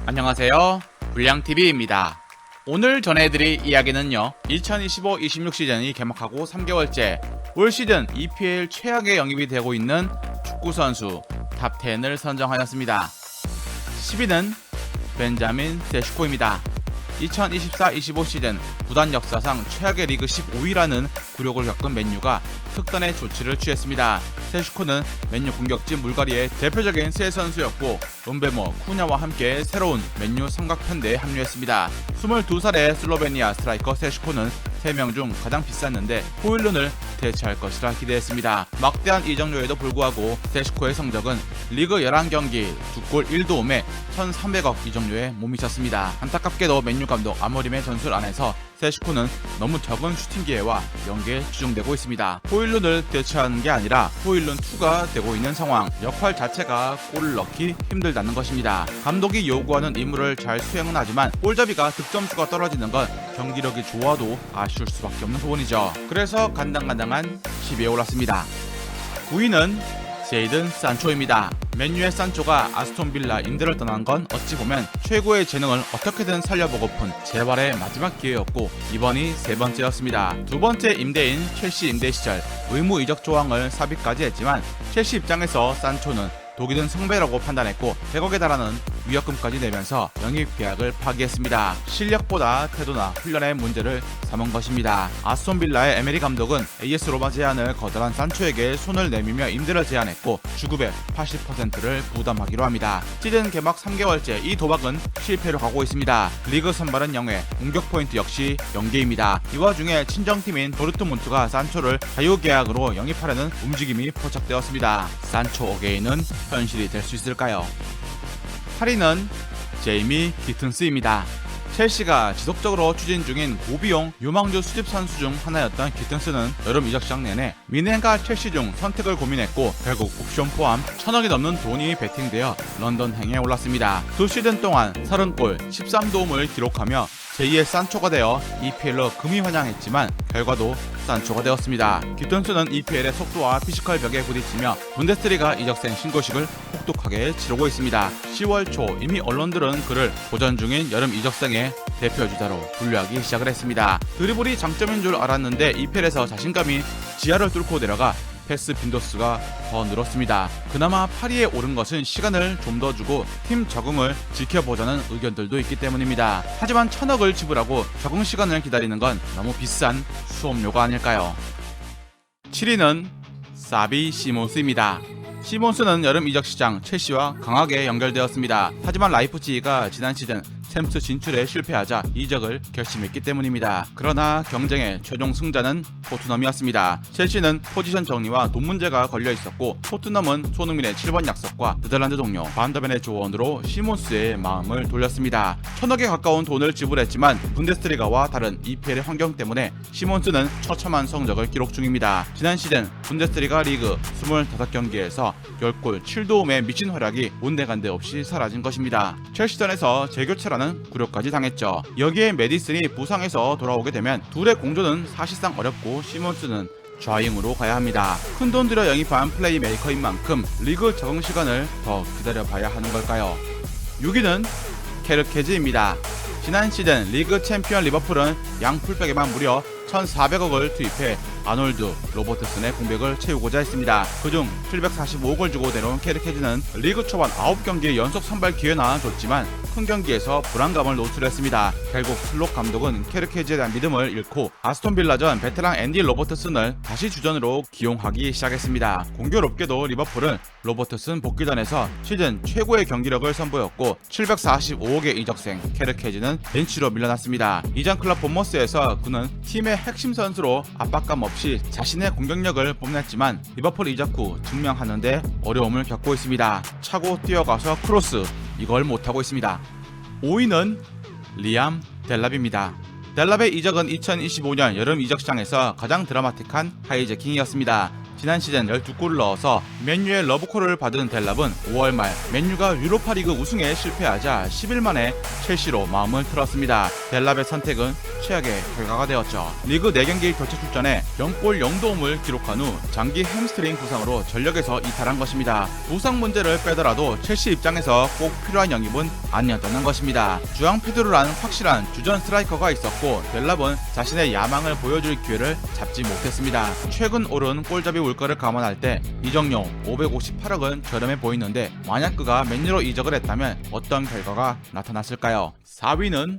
안녕하세요, 불량TV입니다. 오늘 전해드릴 이야기는요, 2025-26 시즌이 개막하고 3개월째 올 시즌 EPL 최악의 영입이 되고 있는 축구선수 탑10을 선정하였습니다. 10위는 벤자민 세슈코입니다. 2024-25 시즌 구단 역사상 최악의 리그 15위라는 굴욕을 겪은 맨유가 특단의 조치를 취했습니다. 세슈코는 맨유 공격진 물갈이의 대표적인 새 선수였고 롬베모, 쿠냐와 함께 새로운 맨유 삼각편대에 합류했습니다. 22살의 슬로베니아 스트라이커 세슈코는 3명 중 가장 비쌌는데 호일룬을 대체할 것이라 기대했습니다. 막대한 이적료에도 불구하고 세슈코의 성적은 리그 11경기 2골 1도움에 1,300억 이적료에 못 미쳤습니다. 안타깝게도 맨유 감독 아모림의 전술 안에서 세슈코는 너무 적은 슈팅 기회와 연계에 치중되고 있습니다. 호일룬을 대체하는 게 아니라 호일룬2가 되고 있는 상황, 역할 자체가 골을 넣기 힘들다는 것입니다. 감독이 요구하는 임무를 잘 수행은 하지만 볼잡이가 득점수가 떨어지는 건 경기력이 좋아도 아쉬울 수밖에 없는 부분이죠. 그래서 간당간당한 10위에 올랐습니다. 9위는 제이든 산초입니다. 맨유의 산초가 아스톤빌라 임대를 떠난 건 어찌 보면 최고의 재능을 어떻게든 살려보고픈 재활의 마지막 기회였고 이번이 3번째였습니다. 2번째 임대인 첼시 임대 시절 의무 이적 조항을 삽입까지 했지만 첼시 입장에서 산초는 독일은 성배라고 판단했고 100억에 달하는 위약금까지 내면서 영입 계약을 파기했습니다. 실력보다 태도나 훈련의 문제를 삼은 것입니다. 아스톤빌라의 에메리 감독은 AS 로마 제안을 거절한 산초에게 손을 내밀며 임대를 제안했고 주급의 80%를 부담하기로 합니다. 시즌 개막 3개월째 이 도박은 실패로 가고 있습니다. 리그 선발은 0회, 공격 포인트 역시 0개입니다. 이 와중에 친정팀인 도르트문트가 산초를 자유계약으로 영입하려는 움직임이 포착되었습니다. 산초 어게인은 현실이 될 수 있을까요? 8위는 제이미 기튼스입니다. 첼시가 지속적으로 추진 중인 고비용 유망주 수집 선수 중 하나였던 기튼스는 여름 이적 시장 내내 미넨과 첼시 중 선택을 고민했고 결국 옵션 포함 1,000억이 넘는 돈이 베팅되어 런던행에 올랐습니다. 2시즌 동안 30골 13도움을 기록하며 제2의 산초가 되어 EPL로 금이 환영했지만 결과도 산초가 되었습니다. 기튼스는 EPL의 속도와 피지컬 벽에 부딪히며 분데스리가 이적생 신고식을 혹독하게 치르고 있습니다. 10월 초 이미 언론들은 그를 보전 중인 여름 이적생의 대표주자로 분류하기 시작을 했습니다. 드리블이 장점인 줄 알았는데 EPL에서 자신감이 지하를 뚫고 내려가 패스 빈도수가 더 늘었습니다. 그나마 8위에 오른 것은 시간을 좀 더 주고 팀 적응을 지켜보자는 의견들도 있기 때문입니다. 하지만 1,000억을 지불하고 적응 시간을 기다리는 건 너무 비싼 수업료가 아닐까요? 7위는 사비 시몬스입니다. 시몬스는 여름 이적 시장 첼시와 강하게 연결되었습니다. 하지만 라이프치히가 지난 시즌 챔스 진출에 실패하자 이적을 결심했기 때문입니다. 그러나 경쟁의 최종 승자는 토트넘이었습니다. 첼시는 포지션 정리와 돈 문제가 걸려 있었고 토트넘은 손흥민의 7번 약속과 네덜란드 동료 반더벤의 조언으로 시몬스의 마음을 돌렸습니다. 1,000억에 가까운 돈을 지불했지만 분데스리가와 다른 EPL의 환경 때문에 시몬스는 처참한 성적을 기록 중입니다. 지난 시즌 분데스리가 리그 25경기에서 10골 7도움의 미친 활약이 온데간데 없이 사라진 것입니다. 첼시전에서 재교체라는 굴욕까지 당했죠. 여기에 메디슨이 부상에서 돌아오게 되면 둘의 공조는 사실상 어렵고 시몬스는 좌잉으로 가야 합니다. 큰돈 들여 영입한 플레이메이커인 만큼 리그 적응 시간을 더 기다려봐야 하는 걸까요? 6위는 케르케즈입니다. 지난 시즌 리그 챔피언 리버풀은 양 풀백에만 무려 1,400억을 투입해 아놀드, 로버트슨의 공백을 채우고자 했습니다. 그중 745억을 주고 내놓은 케르케즈는 리그 초반 9경기 연속 선발 기회나 줬지만 큰 경기에서 불안감을 노출했습니다. 결국 슬롯 감독은 케르케즈에 대한 믿음을 잃고 아스톤빌라전 베테랑 앤디 로버트슨을 다시 주전으로 기용하기 시작했습니다. 공교롭게도 리버풀은 로버트슨 복귀전에서 시즌 최고의 경기력을 선보였고 745억의 이적생 케르케즈는 벤치로 밀려났습니다. 이전 클럽 본머스에서 그는 팀의 핵심 선수로 압박감 없이 자신의 공격력을 뽐냈지만 리버풀 이적 후 증명하는데 어려움을 겪고 있습니다. 차고 뛰어가서 크로스, 이걸 못하고 있습니다. 5위는 리암 델랍입니다. 델랍의 이적은 2025년 여름 이적 시장에서 가장 드라마틱한 하이제킹이었습니다. 지난 시즌 12골을 넣어서 맨유의 러브콜을 받은 델랍은 5월 말 맨유가 유로파리그 우승에 실패하자 10일 만에 첼시로 마음을 틀었습니다. 델랍의 선택은 최악의 결과가 되었죠. 리그 4경기 교체 출전에 0골 0도움을 기록한 후 장기 햄스트링 부상으로 전력에서 이탈한 것입니다. 부상 문제를 빼더라도 첼시 입장에서 꼭 필요한 영입은 아니었다는 것입니다. 주앙 페드로라는 확실한 주전 스트라이커가 있었고 델랍은 자신의 야망을 보여줄 기회를 잡지 못했습니다. 최근 오른 골잡이 물가를 감안할 때 이적료 558억은 저렴해 보이는데 만약 그가 맨유로 이적을 했다면 어떤 결과가 나타났을까요? 4위는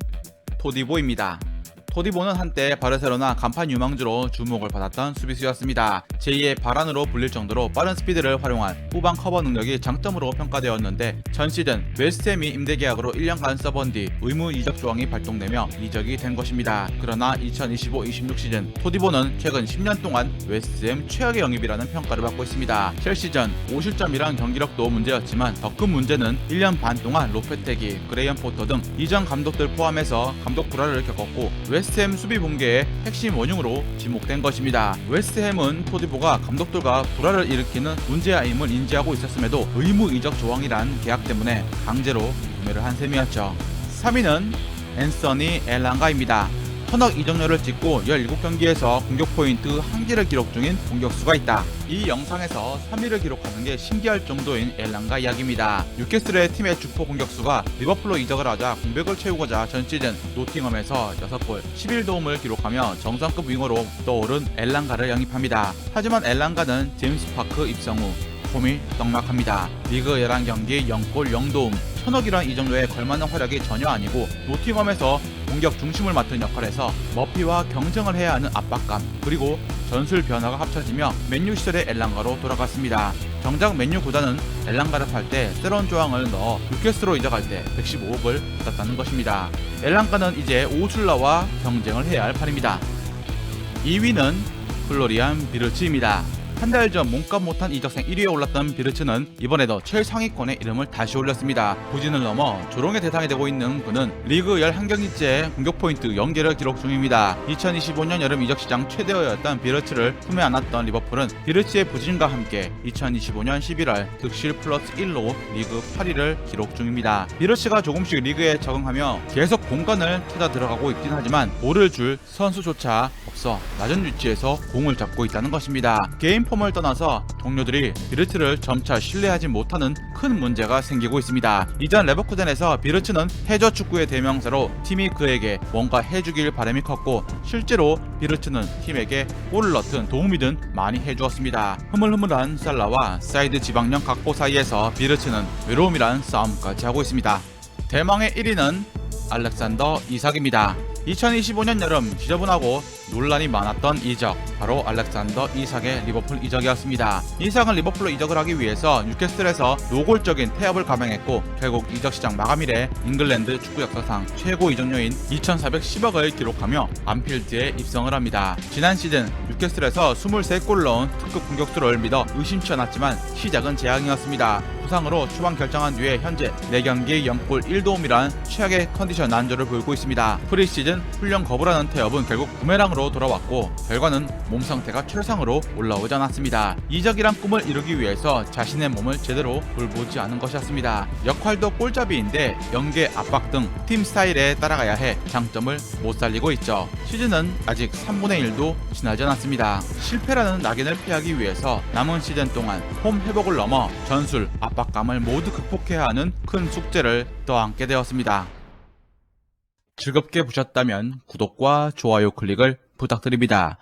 토디보입니다. 토디보는 한때 바르셀로나 간판 유망주로 주목을 받았던 수비수였습니다. 제2의 바란으로 불릴 정도로 빠른 스피드를 활용한 후방 커버 능력이 장점으로 평가되었는데 전 시즌 웨스트햄이 임대 계약으로 1년간 써본 뒤 의무 이적 조항이 발동되며 이적이 된 것입니다. 그러나 2025-26 시즌 토디보는 최근 10년 동안 웨스트햄 최악의 영입이라는 평가를 받고 있습니다. 첼시전 5실점이란 경기력도 문제였지만 더 큰 문제는 1년 반 동안 로페테기, 그레이엄 포터 등 이전 감독들 포함해서 감독 불화를 겪었고 웨스트햄 수비 붕괴의 핵심 원흉으로 지목된 것입니다. 웨스트햄은 토디보가 감독들과 불화를 일으키는 문제아임을 인지하고 있었음에도 의무 이적 조항이란 계약 때문에 강제로 구매를 한 셈이었죠. 3위는 앤서니 엘랑가입니다. 현역 이적료를 찍고 17경기에서 공격 포인트 1개를 기록 중인 공격수가 있다. 이 영상에서 3위를 기록하는 게 신기할 정도인 엘랑가 이야기입니다. 뉴캐슬의 팀의 주포 공격수가 리버풀로 이적을 하자 공백을 채우고자 전 시즌 노팅엄에서 6골 11도움을 기록하며 정상급 윙어로 떠오른 엘랑가를 영입합니다. 하지만 엘랑가는 제임스 파크 입성 후 폼이 떡락합니다. 리그 11경기 0골 0도움, 천억이란 이적료에 걸맞는 활약이 전혀 아니고 노팅엄에서 공격 중심을 맡은 역할에서 머피와 경쟁을 해야 하는 압박감, 그리고 전술 변화가 합쳐지며 맨유 시절의 엘랑가로 돌아갔습니다. 정작 맨유 구단은 엘랑가를 팔 때 새로운 조항을 넣어 뉴캐슬로 이적할 때 115억을 받았다는 것입니다. 엘랑가는 이제 오술라와 경쟁을 해야 할 판입니다. 2위는 플로리안 비르츠입니다. 한 달 전 몸값 못한 이적생 1위에 올랐던 비르츠는 이번에도 최상위권에 이름을 다시 올렸습니다. 부진을 넘어 조롱의 대상이 되고 있는 그는 리그 11경기째 공격 포인트 0개를 기록 중입니다. 2025년 여름 이적 시장 최대어였던 비르츠를 품에 안았던 리버풀은 비르츠의 부진과 함께 2025년 11월 득실 플러스 1로 리그 8위를 기록 중입니다. 비르츠가 조금씩 리그에 적응하며 계속 공간을 찾아 들어가고 있긴 하지만 볼을 줄 선수조차 없어 낮은 위치에서 공을 잡고 있다는 것입니다. 개인 폼을 떠나서 동료들이 비르츠를 점차 신뢰하지 못하는 큰 문제가 생기고 있습니다. 이전 레버쿠젠에서 비르츠는 해저 축구의 대명사로 팀이 그에게 뭔가 해주길 바람이 컸고 실제로 비르츠는 팀에게 골을 넣든 도움이든 많이 해주었습니다. 흐물흐물한 살라와 사이드 지방령 각보 사이에서 비르츠는 외로움이란 싸움까지 하고 있습니다. 대망의 1위는 알렉산더 이삭입니다. 2025년 여름 지저분하고 논란이 많았던 이적, 바로 알렉산더 이삭의 리버풀 이적이었습니다. 이삭은 리버풀로 이적을 하기 위해서 뉴캐슬에서 노골적인 태업을 감행했고 결국 이적 시장 마감일에 잉글랜드 축구 역사상 최고 이적료인 2,410억을 기록하며 안필드에 입성을 합니다. 지난 시즌 뉴캐슬에서 23골을 넣은 특급 공격수를 믿어 의심치 않았지만 시작은 재앙이었습니다. 부상으로 추방 결정한 뒤에 현재 4경기 0골 1도움이란 최악의 컨디션 난조를 보이고 있습니다. 프리시즌 훈련 거부라는 태업은 결국 부메랑으로 돌아왔고 결과는 몸 상태가 최상으로 올라오지 않았습니다. 이적이란 꿈을 이루기 위해서 자신의 몸을 제대로 돌보지 않은 것이었습니다. 역할도 골잡이인데 연계 압박 등 팀 스타일에 따라가야 해 장점을 못 살리고 있죠. 시즌은 아직 3분의 1도 지나지 않았습니다. 실패라는 낙인을 피하기 위해서 남은 시즌 동안 홈 회복을 넘어 전술 압박감을 모두 극복해야 하는 큰 숙제를 떠안게 되었습니다. 즐겁게 보셨다면 구독과 좋아요 클릭을 부탁드립니다.